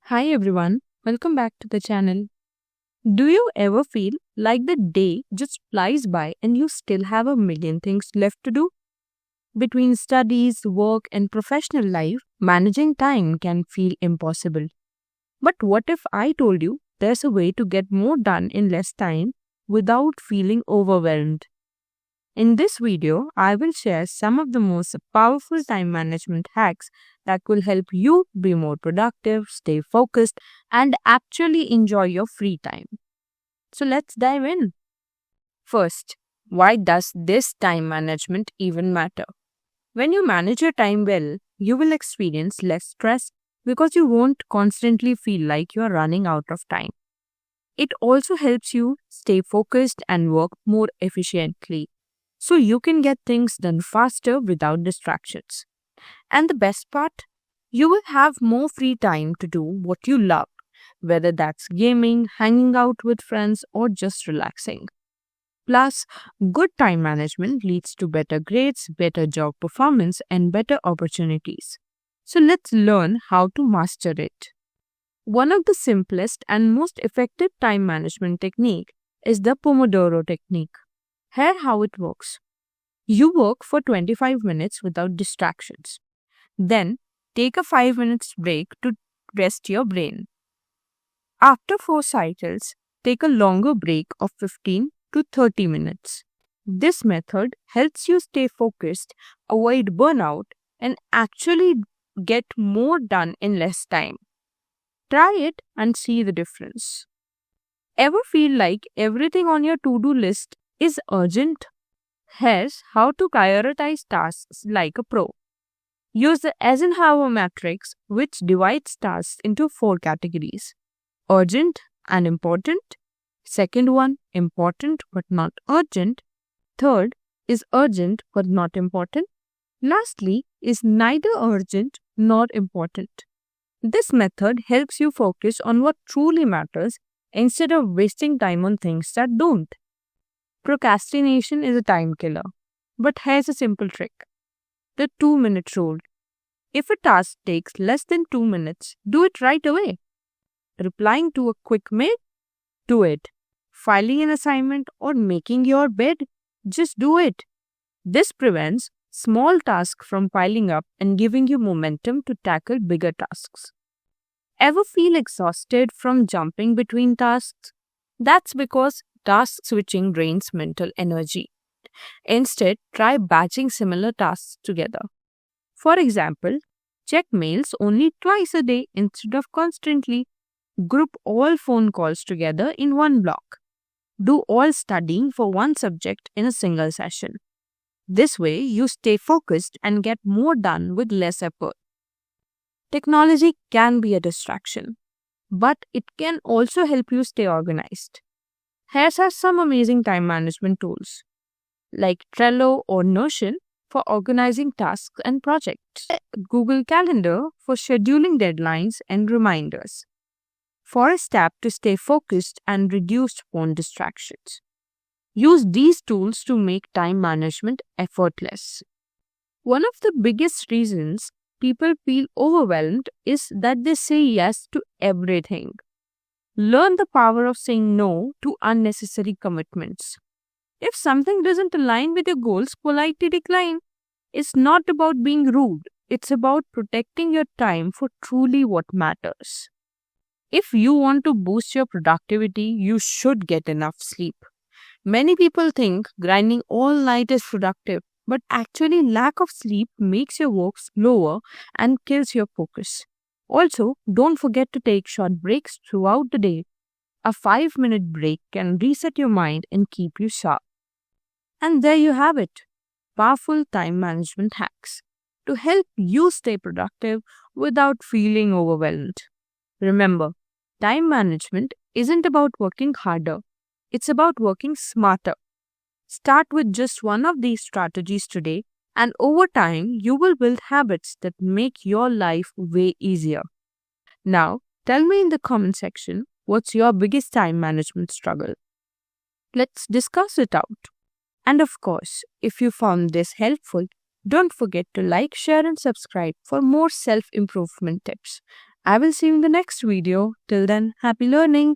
Hi everyone, welcome back to the channel. Do you ever feel like the day just flies by and you still have a million things left to do? Between studies, work, and professional life, managing time can feel impossible. But what if I told you there's a way to get more done in less time without feeling overwhelmed? In this video, I will share some of the most powerful time management hacks that will help you be more productive, stay focused, and actually enjoy your free time. So let's dive in. First, why does this time management even matter? When you manage your time well, you will experience less stress because you won't constantly feel like you're running out of time. It also helps you stay focused and work more efficiently so you can get things done faster without distractions. And the best part, you will have more free time to do what you love, whether that's gaming, hanging out with friends, or just relaxing. Plus, good time management leads to better grades, better job performance, and better opportunities. So let's learn how to master it. One of the simplest and most effective time management technique is the Pomodoro technique. Here how it works. You work for 25 minutes without distractions. Then take a 5 minutes break to rest your brain. After 4 cycles, take a longer break of 15 to 30 minutes. This method helps you stay focused, avoid burnout, and actually get more done in less time. Try it and see the difference. Ever feel like everything on your to-do list is urgent? Here's how to prioritize tasks like a pro. Use the Eisenhower matrix, which divides tasks into 4 categories: urgent and important. Second one, important but not urgent. Third is urgent but not important. Lastly is neither urgent nor important. This method helps you focus on what truly matters instead of wasting time on things that don't. Procrastination is a time killer. But here's a simple trick: the 2-minute rule. If a task takes less than 2 minutes, do it right away. Replying to a quick mail? Do it. Filing an assignment or making your bed? Just do it. This prevents small tasks from piling up and giving you momentum to tackle bigger tasks. Ever feel exhausted from jumping between tasks? That's because task switching drains mental energy. Instead, try batching similar tasks together. For example, check mails only twice a day instead of constantly. Group all phone calls together in one block. Do all studying for one subject in a single session. This way, you stay focused and get more done with less effort. Technology can be a distraction, but it can also help you stay organized. Here are some amazing time management tools like Trello or Notion for organizing tasks and projects, Google Calendar for scheduling deadlines and reminders, Forest app to stay focused and reduce phone distractions. Use these tools to make time management effortless. One of the biggest reasons people feel overwhelmed is that they say yes to everything. Learn the power of saying no to unnecessary commitments. If something doesn't align with your goals, politely decline. It's not about being rude, it's about protecting your time for truly what matters. If you want to boost your productivity, you should get enough sleep. Many people think grinding all night is productive, but actually, lack of sleep makes your work slower and kills your focus. Also, don't forget to take short breaks throughout the day. A 5-minute break can reset your mind and keep you sharp. And there you have it, powerful time management hacks to help you stay productive without feeling overwhelmed. Remember, time management isn't about working harder, it's about working smarter. Start with just one of these strategies today, and over time, you will build habits that make your life way easier. Now, tell me in the comment section what's your biggest time management struggle. Let's discuss it out. And of course, if you found this helpful, don't forget to like, share, and subscribe for more self improvement tips. I will see you in the next video. Till then, happy learning.